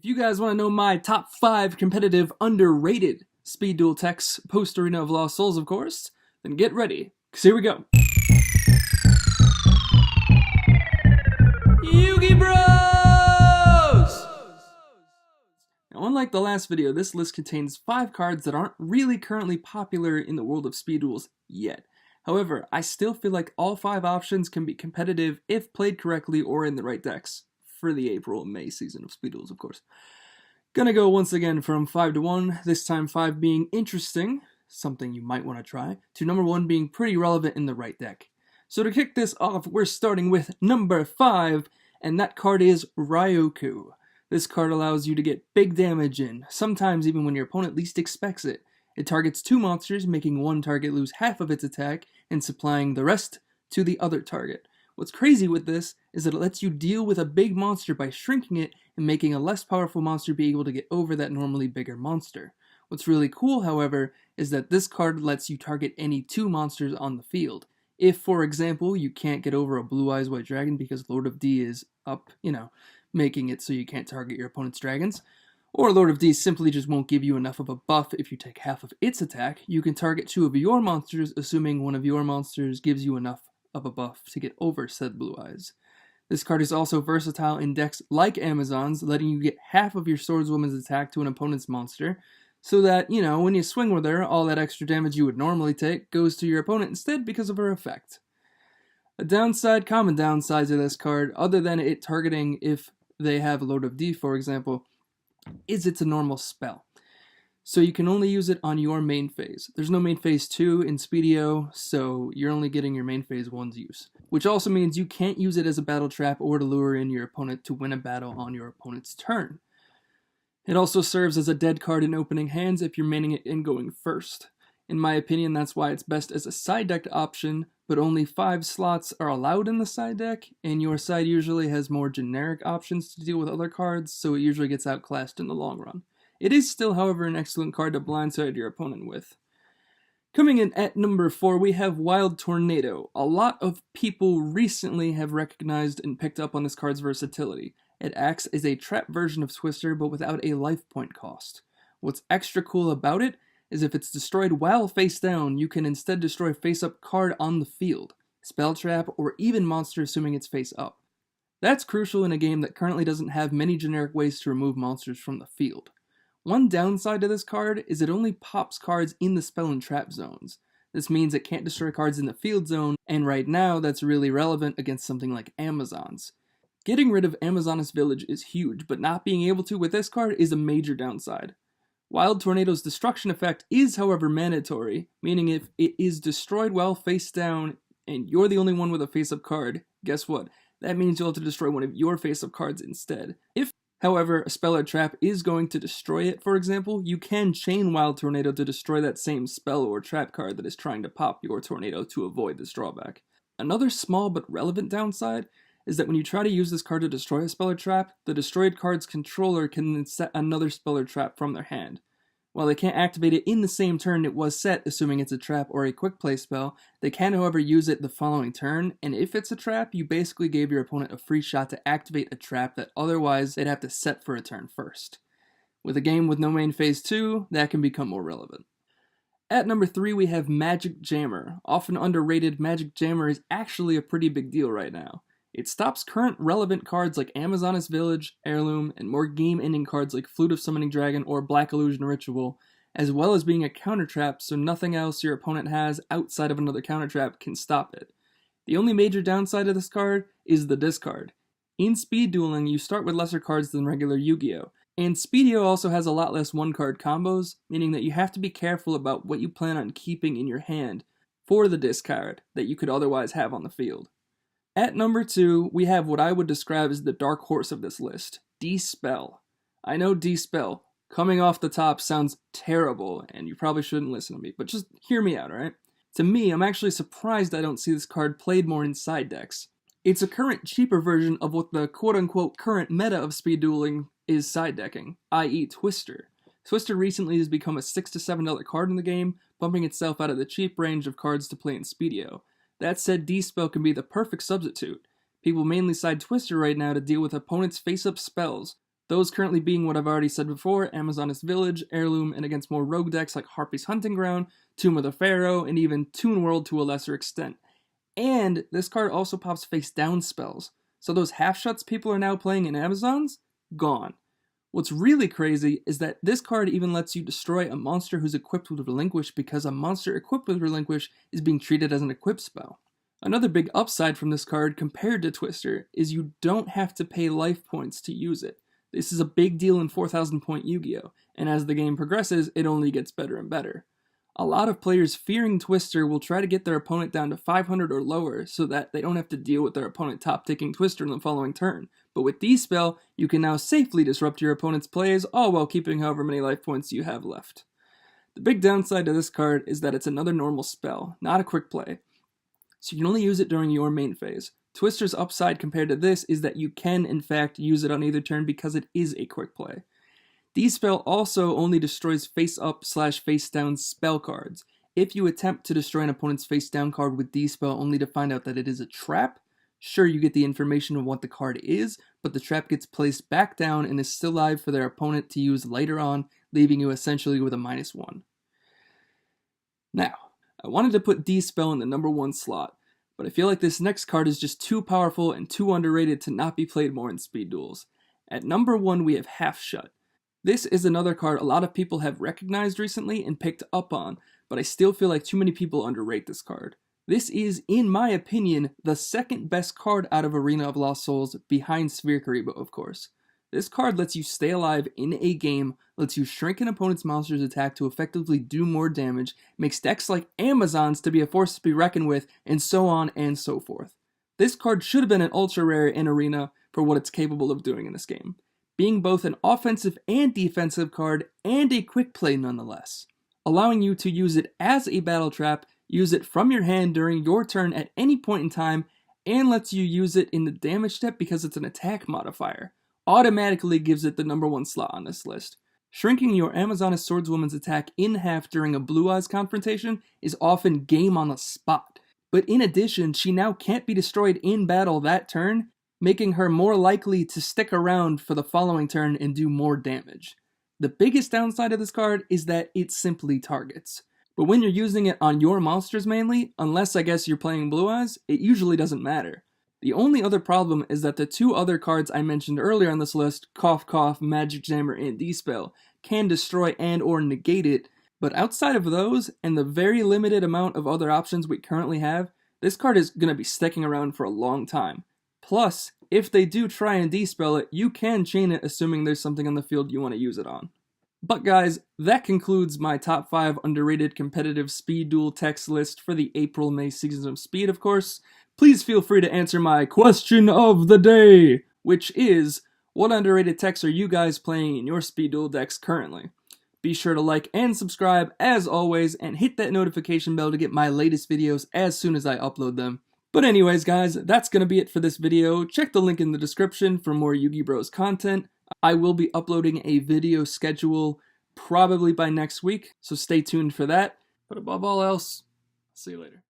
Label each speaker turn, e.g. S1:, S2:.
S1: If you guys want to know my top 5 competitive underrated speed duel techs post Arena of Lost Souls, of course, then get ready, because here we go. YuGIOh Bros! Now, unlike the last video, this list contains 5 cards that aren't really currently popular in the world of speed duels yet. However, I still feel like all 5 options can be competitive if played correctly or in the right decks for the April and May season of speed duels, of course. Gonna go once again from 5 to 1, this time 5 being interesting, something you might want to try, to number 1 being pretty relevant in the right deck. So to kick this off, we're starting with number 5, and that card is YuGIOh. This card allows you to get big damage in, sometimes even when your opponent least expects it. It targets 2 monsters, making one target lose half of its attack, and supplying the rest to the other target. What's crazy with this is that it lets you deal with a big monster by shrinking it and making a less powerful monster be able to get over that normally bigger monster. What's really cool, however, is that this card lets you target any 2 monsters on the field. If, for example, you can't get over a Blue Eyes White Dragon because Lord of D is up, making it so you can't target your opponent's dragons, or Lord of D simply just won't give you enough of a buff if you take half of its attack, you can target 2 of your monsters, assuming one of your monsters gives you enough of a buff to get over said Blue Eyes. This card is also versatile in decks like Amazon's, letting you get half of your swordswoman's attack to an opponent's monster, so that, when you swing with her, all that extra damage you would normally take goes to your opponent instead because of her effect. A common downside to this card, other than it targeting if they have Lord of D, for example, is it's a normal spell. So you can only use it on your main phase. There's no main phase 2 in SBLS, so you're only getting your main phase 1's use. Which also means you can't use it as a battle trap or to lure in your opponent to win a battle on your opponent's turn. It also serves as a dead card in opening hands if you're maining it in going first. In my opinion, that's why it's best as a side deck option, but only 5 slots are allowed in the side deck, and your side usually has more generic options to deal with other cards, so it usually gets outclassed in the long run. It is still, however, an excellent card to blindside your opponent with. Coming in at number 4, we have Wild Tornado. A lot of people recently have recognized and picked up on this card's versatility. It acts as a trap version of Twister, but without a life point cost. What's extra cool about it is if it's destroyed while face down, you can instead destroy face-up card on the field, spell trap, or even monster assuming it's face up. That's crucial in a game that currently doesn't have many generic ways to remove monsters from the field. One downside to this card is it only pops cards in the spell and trap zones. This means it can't destroy cards in the field zone, and right now that's really relevant against something like Amazon's. Getting rid of Amazon's Village is huge, but not being able to with this card is a major downside. Wild Tornado's destruction effect is, however, mandatory, meaning if it is destroyed while face down and you're the only one with a face-up card, guess what? That means you'll have to destroy one of your face-up cards instead. If, however, a spell or trap is going to destroy it, for example, you can chain Wild Tornado to destroy that same spell or trap card that is trying to pop your tornado to avoid this drawback. Another small but relevant downside is that when you try to use this card to destroy a spell or trap, the destroyed card's controller can then set another spell or trap from their hand. While they can't activate it in the same turn it was set, assuming it's a trap or a quick play spell, they can, however, use it the following turn, and if it's a trap, you basically gave your opponent a free shot to activate a trap that otherwise they'd have to set for a turn first. With a game with no main phase 2, that can become more relevant. At number 3, we have Magic Jammer. Often underrated, Magic Jammer is actually a pretty big deal right now. It stops current relevant cards like Amazon's Village, Heirloom, and more game-ending cards like Flute of Summoning Dragon or Black Illusion Ritual, as well as being a counter trap so nothing else your opponent has outside of another counter trap can stop it. The only major downside of this card is the discard. In speed dueling, you start with lesser cards than regular YuGIOh, and SBLS also has a lot less one-card combos, meaning that you have to be careful about what you plan on keeping in your hand for the discard that you could otherwise have on the field. At number 2, we have what I would describe as the dark horse of this list, D-Spell. I know D-Spell, coming off the top, sounds terrible, and you probably shouldn't listen to me, but just hear me out, alright? To me, I'm actually surprised I don't see this card played more in side decks. It's a current cheaper version of what the quote-unquote current meta of speed dueling is side decking, i.e. Twister. Twister recently has become a $6 to $7 card in the game, bumping itself out of the cheap range of cards to play in SBLS. That said, D-Spell can be the perfect substitute. People mainly side Twister right now to deal with opponents' face-up spells. Those currently being what I've already said before: Amazoness Village, Heirloom, and against more rogue decks like Harpy's Hunting Ground, Tomb of the Pharaoh, and even Toon World to a lesser extent. And this card also pops face down spells, so those half shots people are now playing in Amazons, gone. What's really crazy is that this card even lets you destroy a monster who's equipped with Relinquish, because a monster equipped with Relinquish is being treated as an equip spell. Another big upside from this card compared to Twister is you don't have to pay life points to use it. This is a big deal in 4,000 point Yu-Gi-Oh, and as the game progresses, it only gets better and better. A lot of players fearing Twister will try to get their opponent down to 500 or lower so that they don't have to deal with their opponent top-ticking Twister in the following turn. But with D-Spell, you can now safely disrupt your opponent's plays, all while keeping however many life points you have left. The big downside to this card is that it's another normal spell, not a quick play, so you can only use it during your main phase. Twister's upside compared to this is that you can in fact use it on either turn because it is a quick play. D-Spell also only destroys face-up/face-down spell cards. If you attempt to destroy an opponent's face-down card with D-Spell only to find out that it is a trap, sure, you get the information of what the card is, but the trap gets placed back down and is still live for their opponent to use later on, leaving you essentially with a -1. Now, I wanted to put D-Spell in the number 1 slot, but I feel like this next card is just too powerful and too underrated to not be played more in speed duels. At number 1 we have Half Shut. This is another card a lot of people have recognized recently and picked up on, but I still feel like too many people underrate this card. This is, in my opinion, the second best card out of Arena of Lost Souls, behind Sphere Karibo, of course. This card lets you stay alive in a game, lets you shrink an opponent's monster's attack to effectively do more damage, makes decks like Amazons to be a force to be reckoned with, and so on and so forth. This card should have been an ultra rare in Arena for what it's capable of doing in this game, being both an offensive and defensive card and a quick play nonetheless, allowing you to use it as a battle trap, use it from your hand during your turn at any point in time, and lets you use it in the damage step because it's an attack modifier. Automatically gives it the number 1 slot on this list. Shrinking your Amazoness Swordswoman's attack in half during a Blue Eyes confrontation is often game on the spot, but in addition, she now can't be destroyed in battle that turn, making her more likely to stick around for the following turn and do more damage. The biggest downside of this card is that it simply targets, but when you're using it on your monsters mainly, unless I guess you're playing Blue Eyes, it usually doesn't matter. The only other problem is that the 2 other cards I mentioned earlier on this list, Cough Cough, Magic Jammer, and D-Spell, can destroy and or negate it, but outside of those, and the very limited amount of other options we currently have, this card is going to be sticking around for a long time. Plus, if they do try and D-Spell it, you can chain it assuming there's something on the field you want to use it on. But guys, that concludes my top 5 underrated competitive speed duel text list for the April-May seasons of Speed, of course. Please feel free to answer my question of the day, which is, what underrated techs are you guys playing in your speed duel decks currently? Be sure to like and subscribe as always, and hit that notification bell to get my latest videos as soon as I upload them. But anyways guys, that's gonna be it for this video. Check the link in the description for more Yu-Gi Bros content. I will be uploading a video schedule probably by next week, so stay tuned for that. But above all else, see you later.